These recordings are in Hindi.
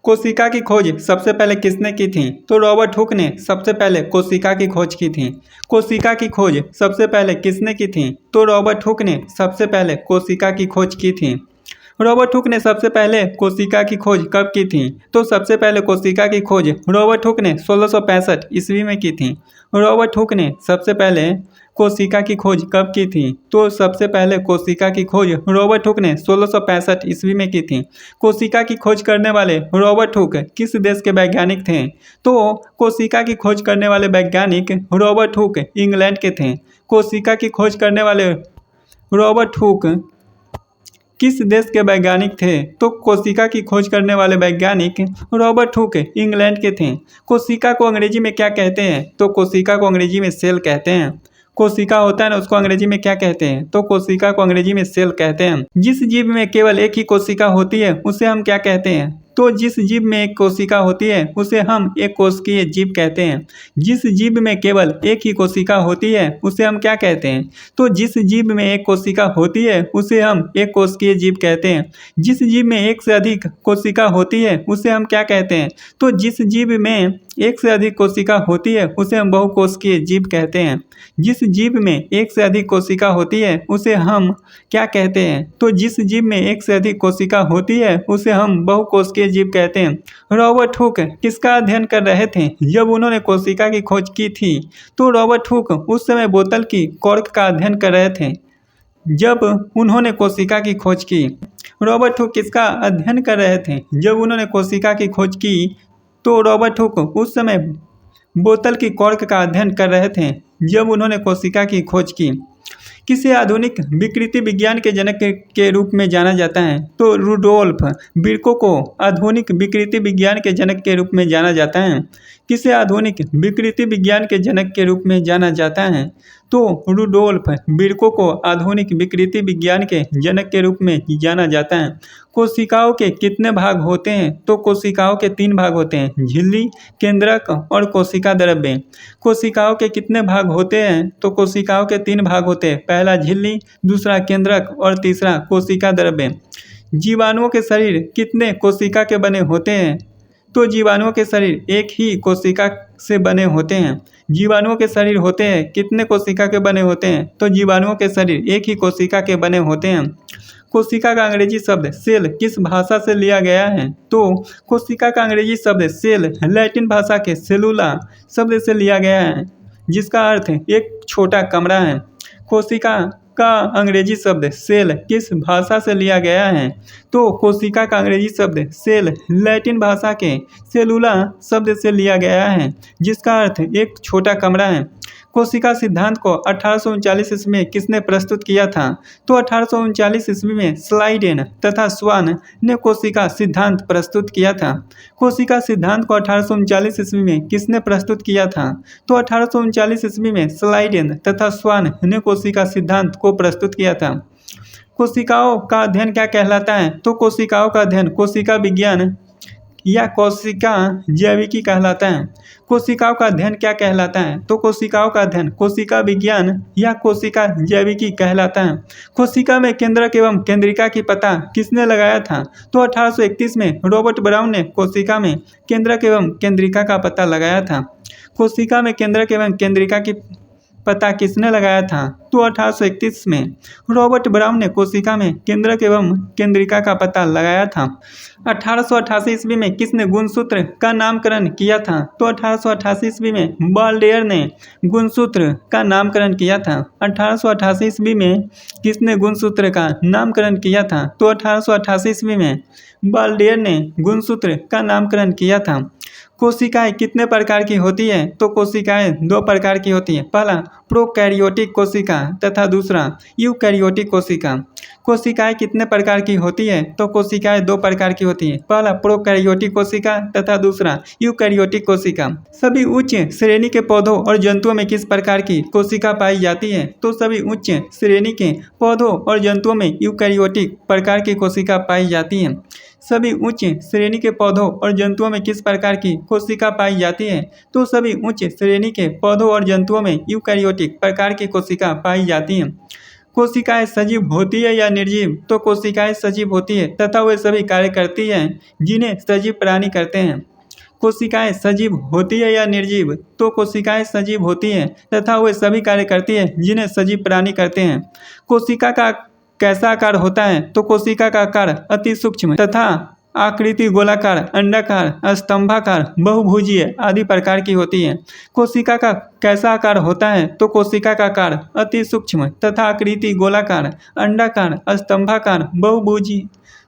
कोशिका की खोज सबसे पहले किसने की थी? तो रॉबर्ट हुक ने सबसे पहले कोशिका की खोज की थी। कोशिका की खोज सबसे पहले किसने की थी? तो रॉबर्ट हुक ने सबसे पहले कोशिका की खोज की थी। रॉबर्ट हुक ने सबसे पहले कोशिका की खोज कब की थी? तो सबसे पहले कोशिका की खोज रॉबर्ट हुक ने 1665 ईस्वी में की थी। रॉबर्ट हुक ने सबसे पहले कोशिका की खोज कब की थी? तो सबसे पहले कोशिका की खोज रॉबर्ट हुक ने 1665 ईस्वी में की थी। कोशिका की खोज करने वाले रॉबर्ट हुक किस देश के वैज्ञानिक थे? तो कोशिका की खोज करने वाले वैज्ञानिक रॉबर्ट हुक इंग्लैंड के थे। कोशिका की खोज करने वाले रॉबर्ट हुक किस देश के वैज्ञानिक थे? तो कोशिका की खोज करने वाले वैज्ञानिक रॉबर्ट हुक इंग्लैंड के थे। कोशिका को अंग्रेजी में क्या कहते हैं? तो कोशिका को अंग्रेजी में सेल कहते हैं। कोशिका होता है ना, उसको अंग्रेजी में क्या कहते हैं? तो कोशिका को अंग्रेजी में सेल कहते हैं। जिस जीव में केवल एक ही कोशिका होती है उसे हम क्या कहते हैं? तो जिस जीव में एक कोशिका होती है उसे हम एक कोशिकीय जीव कहते हैं। जिस जीव में केवल एक ही कोशिका होती है उसे हम क्या कहते हैं? तो जिस जीव में एक कोशिका होती है उसे हम एक कोशिकीय जीव कहते हैं। जिस जीव में एक से अधिक कोशिका होती है उसे हम क्या कहते हैं? तो जिस जीव में एक से अधिक कोशिका होती है उसे हम बहुकोशिकीय जीव कहते हैं। जिस जीव में एक से अधिक कोशिका होती है उसे हम क्या कहते हैं? तो जिस जीव में एक से अधिक कोशिका होती है उसे हम बहुकोशिकीय जीव कहते हैं। रॉबर्ट हुक किसका अध्ययन कर रहे थे जब उन्होंने कोशिका की खोज की थी? तो रॉबर्ट हुक उस समय बोतल की कॉर्क का अध्ययन कर रहे थे जब उन्होंने कोशिका की खोज की। रॉबर्ट हुक किसका अध्ययन कर रहे थे जब उन्होंने कोशिका की खोज की? तो रॉबर्ट हुक उस समय बोतल की कॉर्क का अध्ययन कर रहे थे जब उन्होंने कोशिका की खोज की। किसे आधुनिक विकृति विज्ञान के जनक के रूप में जाना जाता है? तो रुडोल्फ बिर्को को आधुनिक विकृति विज्ञान के जनक के रूप में जाना जाता है। किसे आधुनिक विकृति विज्ञान के जनक के रूप में जाना जाता है? तो रुडोल्फ बिर्को को आधुनिक विकृति विज्ञान के जनक के रूप में जाना जाता है। कोशिकाओं के कितने भाग होते हैं? तो कोशिकाओं के 3 भाग होते हैं, झिल्ली, केंद्रक और कोशिका द्रव्य। कोशिकाओं के कितने भाग होते हैं? तो कोशिकाओं के 3 भाग होते हैं, पहला झिल्ली, दूसरा केंद्रक और तीसरा कोशिका द्रव्य। जीवाणुओं के शरीर कितने कोशिका के बने होते हैं? तो जीवाणुओं के शरीर एक ही कोशिका से बने होते हैं। जीवाणुओं के शरीर होते हैं कितने कोशिका के बने होते हैं? तो जीवाणुओं के शरीर एक ही कोशिका के बने होते हैं। कोशिका का अंग्रेजी शब्द सेल किस भाषा से लिया गया है? तो कोशिका का अंग्रेजी शब्द सेल लैटिन भाषा के सेलुला शब्द से लिया गया है जिसका अर्थ एक छोटा कमरा है। कोशिका का अंग्रेजी शब्द सेल किस भाषा से लिया गया है? तो कोशिका का अंग्रेजी शब्द सेल लैटिन भाषा के सेलुला शब्द से लिया गया है जिसका अर्थ एक छोटा कमरा है। कोशिका सिद्धांत को 1839 ईस्वी में किसने प्रस्तुत किया था? तो 1839 ईस्वी में स्लाइडेन तथा स्वान ने कोशिका सिद्धांत प्रस्तुत किया था। कोशिका सिद्धांत को 1839 ईस्वी में किसने प्रस्तुत किया था? तो 1839 ईस्वी में स्लाइडेन तथा स्वान ने कोशिका सिद्धांत को प्रस्तुत किया था। कोशिकाओं का अध्ययन क्या कहलाता है? तो कोशिकाओं का अध्ययन कोशिका विज्ञान या कोशिका जैविकी कहलाता है। कोशिकाओं का अध्ययन क्या कहलाता है? तो कोशिकाओं का अध्ययन कोशिका विज्ञान या कोशिका जैविकी कहलाता है। कोशिका में केंद्रक एवं केंद्रिका की पता किसने लगाया था? तो 1831 में रॉबर्ट ब्राउन ने कोशिका में केंद्रक एवं केंद्रिका का पता लगाया था। कोशिका में केंद्रक एवं केंद्रिका की पता किसने लगाया था? तो 1831 में रॉबर्ट ब्राउन ने कोशिका में केंद्रक एवं केंद्रिका का पता लगाया था। 1888 ईस्वी में किसने गुणसूत्र का नामकरण किया था? तो 1888 ईस्वी में बाल्डेयर ने गुणसूत्र का नामकरण किया था। 1888 ईस्वी में किसने गुणसूत्र का नामकरण किया था? तो 1888 ईस्वी में बाल्डेयर ने गुणसूत्र का नामकरण किया था। कोशिकाएं कितने प्रकार की होती है? तो कोशिकाएं 2 प्रकार की होती है, पहला प्रोकैरियोटिक कोशिका तथा दूसरा यूकैरियोटिक कोशिका। कोशिकाएं कितने प्रकार की होती है? तो कोशिकाएं 2 प्रकार की होती है, पहला प्रोकैरियोटिक कोशिका तथा दूसरा यूकैरियोटिक कोशिका। सभी उच्च श्रेणी के पौधों और जंतुओं में किस प्रकार की कोशिका पाई जाती है? तो सभी उच्च श्रेणी के पौधों और जंतुओं में यूकैरियोटिक प्रकार की कोशिका पाई जाती है। सभी उच्च श्रेणी के पौधों और जंतुओं में किस प्रकार की कोशिका पाई जाती है? तो सभी उच्च श्रेणी के पौधों और जंतुओं में यूकैरियोटिक प्रकार की कोशिका पाई जाती हैं। कोशिकाएं सजीव होती है या निर्जीव? तो कोशिकाएं सजीव होती है तथा वे सभी कार्य करती हैं जिन्हें सजीव प्राणी करते हैं। कोशिकाएं सजीव होती है या निर्जीव? तो कोशिकाएं सजीव होती हैं तथा वे सभी कार्य करती हैं जिन्हें सजीव प्राणी करते हैं। कोशिका का कैसा आकार होता है? तो कोशिका का आकार अति सूक्ष्म तथा आकृति गोलाकार, अंडाकार, स्तंभाकार, बहुभुजीय आदि प्रकार की होती है। कोशिका का कैसा आकार होता है? तो कोशिका का आकार अति सूक्ष्म तथा आकृति गोलाकार, अंडाकार, स्तंभाकार,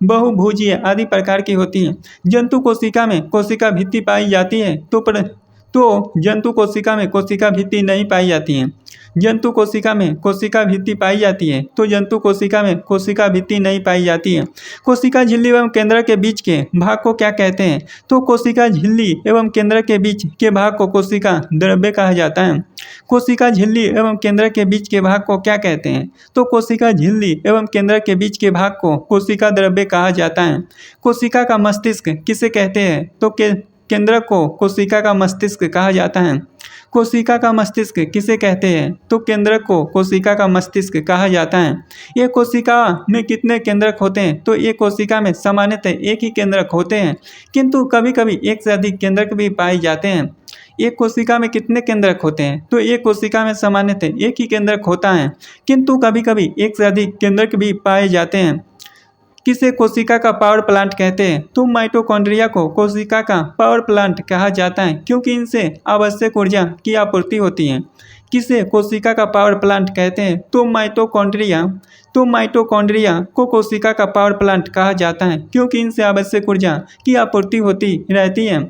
बहुभुजीय आदि प्रकार की होती है। जंतु कोशिका में कोशिका भित्ति पाई जाती है तो जंतु कोशिका में कोशिका भित्ति नहीं पाई जाती है। जंतु कोशिका में कोशिका भित्ति पाई जाती है तो जंतु कोशिका में कोशिका भित्ति नहीं पाई जाती है। कोशिका झिल्ली एवं केंद्रक के बीच के भाग को क्या कहते हैं? तो कोशिका झिल्ली एवं केंद्रक के बीच के भाग को कोशिका द्रव्य कहा जाता है। कोशिका झिल्ली एवं केंद्रक के बीच के भाग को क्या कहते हैं? तो कोशिका झिल्ली एवं केंद्रक के बीच के भाग को कोशिका द्रव्य कहा जाता है। कोशिका का मस्तिष्क किसे कहते हैं? तो केंद्रक को कोशिका का मस्तिष्क कहा जाता है। कोशिका का मस्तिष्क किसे कहते हैं? तो केंद्रक को कोशिका का मस्तिष्क कहा जाता है। एक कोशिका में कितने केंद्रक होते हैं? तो एक कोशिका में सामान्यतः एक ही केंद्रक होते हैं, किंतु कभी कभी एक से अधिक केंद्रक भी पाए जाते हैं। एक कोशिका में कितने केंद्रक होते हैं? तो एक कोशिका में सामान्यतः एक ही केंद्रक होता है, किंतु कभी कभी एक से अधिक केंद्रक भी पाए जाते हैं। किसे कोशिका का पावर प्लांट कहते हैं? तो माइटोकॉन्ड्रिया को कोशिका का पावर प्लांट कहा जाता है, क्योंकि इनसे आवश्यक ऊर्जा की आपूर्ति होती है। किसे कोशिका का पावर प्लांट कहते हैं? तो माइटोकॉन्ड्रिया को कोशिका का पावर प्लांट कहा जाता है, क्योंकि इनसे आवश्यक ऊर्जा की आपूर्ति होती रहती है।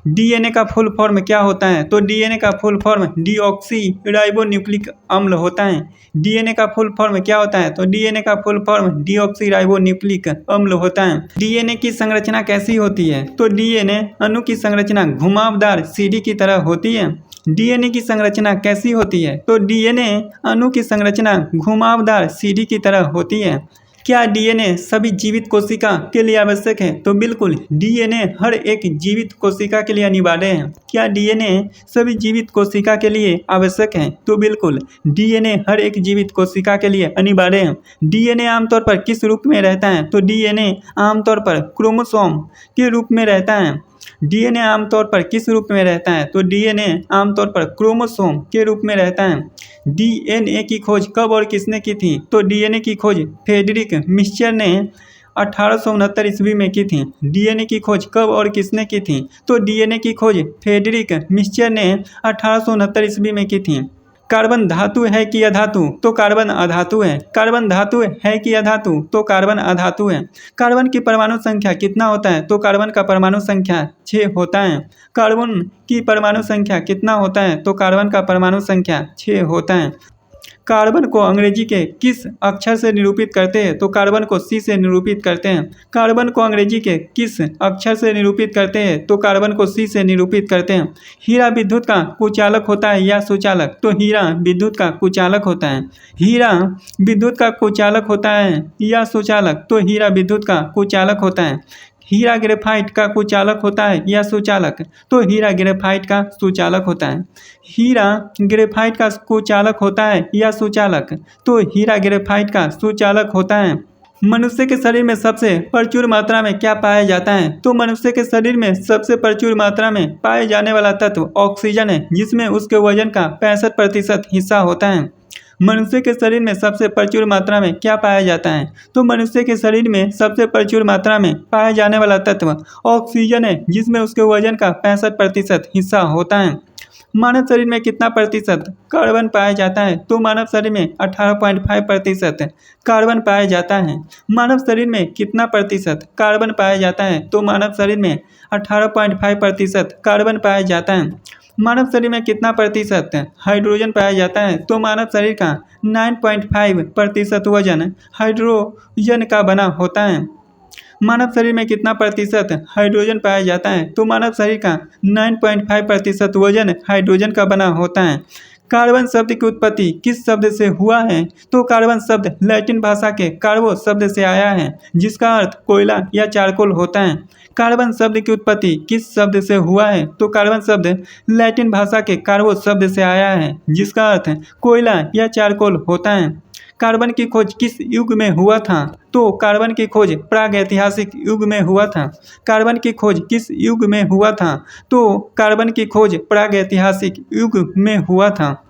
डीएनए का फुल फॉर्म क्या होता है? तो डीएनए का फुल फॉर्म डीऑक्सी राइबोन्यूक्लिक अम्ल होता है। डीएनए का फुल फॉर्म क्या होता है? तो डीएनए का फुल फॉर्म डीऑक्सी राइबोन्यूक्लिक अम्ल होता है। डीएनए की संरचना कैसी होती है? तो डीएनए अणु की संरचना घुमावदार सीढ़ी की तरह होती है। डीएनए की संरचना कैसी होती है? तो डीएनए अणु की संरचना घुमावदार सीढ़ी की तरह होती है। क्या डीएनए सभी जीवित कोशिका के लिए आवश्यक है? तो बिल्कुल, डीएनए हर एक जीवित कोशिका के लिए अनिवार्य है। क्या डीएनए सभी जीवित कोशिका के लिए आवश्यक है? तो बिल्कुल, डीएनए हर एक जीवित कोशिका के लिए अनिवार्य है। डीएनए आमतौर पर किस रूप में रहता है? तो डीएनए आमतौर पर क्रोमोसोम के रूप में रहता है। डीएनए आमतौर पर किस रूप में रहता है? तो डीएनए आमतौर पर क्रोमोसोम के रूप में रहता है। डीएनए की खोज कब और किसने की थी? तो डीएनए की खोज फ्रेडरिक मिक्सचर ने 1869 ईस्वी में की थी। डीएनए की खोज कब और किसने की थी? तो डीएनए की खोज फ्रेडरिक मिक्सचर ने 1869 ईस्वी में की थी। कार्बन धातु है कि अधातु? तो कार्बन अधातु है। कार्बन धातु है कि अधातु? तो कार्बन अधातु है। कार्बन की परमाणु संख्या कितना होता है? तो कार्बन का परमाणु संख्या 6 होता है। कार्बन की परमाणु संख्या कितना होता है? तो कार्बन का परमाणु संख्या 6 होता है। कार्बन को अंग्रेजी के किस अक्षर से निरूपित करते हैं? तो कार्बन को सी से निरूपित करते हैं। कार्बन को अंग्रेजी के किस अक्षर से निरूपित करते हैं? तो कार्बन को सी से निरूपित करते हैं। हीरा विद्युत का कुचालक होता है या सुचालक? तो हीरा विद्युत का कुचालक होता है। हीरा विद्युत का कुचालक होता है या सुचालक? तो हीरा विद्युत का कुचालक होता है। हीरा ग्रेफाइट का कुचालक होता है या सुचालक? तो हीरा ग्रेफाइट का सुचालक होता है। हीरा ग्रेफाइट का कुचालक होता है या सुचालक? तो हीरा ग्रेफाइट का सुचालक होता है। मनुष्य के शरीर में सबसे प्रचुर मात्रा में क्या पाया जाता है? तो मनुष्य के शरीर में सबसे प्रचुर मात्रा में पाए जाने वाला तत्व ऑक्सीजन है, जिसमें उसके वजन का 65% हिस्सा होता है। मनुष्य के शरीर में सबसे प्रचुर मात्रा में क्या पाया जाता है? तो मनुष्य के शरीर में सबसे प्रचुर मात्रा में पाया जाने वाला तत्व ऑक्सीजन है, जिसमें उसके वजन का 65% हिस्सा होता है। मानव शरीर में कितना प्रतिशत कार्बन पाया जाता है? तो मानव शरीर में 18.5% कार्बन पाया जाता है। मानव शरीर में कितना प्रतिशत कार्बन पाया जाता है? तो मानव शरीर में 18.5% कार्बन पाया जाता है। मानव शरीर में कितना प्रतिशत हाइड्रोजन पाया जाता है? तो मानव शरीर का 9.5% वजन हाइड्रोजन का बना होता है। मानव शरीर में कितना प्रतिशत हाइड्रोजन पाया जाता है? तो मानव शरीर का 9.5% वजन हाइड्रोजन का बना होता है। कार्बन शब्द की उत्पत्ति किस शब्द से हुआ है? तो कार्बन शब्द लैटिन भाषा के कार्बो शब्द से आया है, जिसका अर्थ कोयला या चारकोल होता है। कार्बन शब्द की उत्पत्ति किस शब्द से हुआ है? तो कार्बन शब्द लैटिन भाषा के कार्बो शब्द से आया है, जिसका अर्थ कोयला या चारकोल होता है। कार्बन की खोज किस युग में हुआ था? तो कार्बन की खोज प्रागैतिहासिक युग में हुआ था। कार्बन की खोज किस युग में हुआ था? तो कार्बन की खोज प्रागैतिहासिक युग में हुआ था।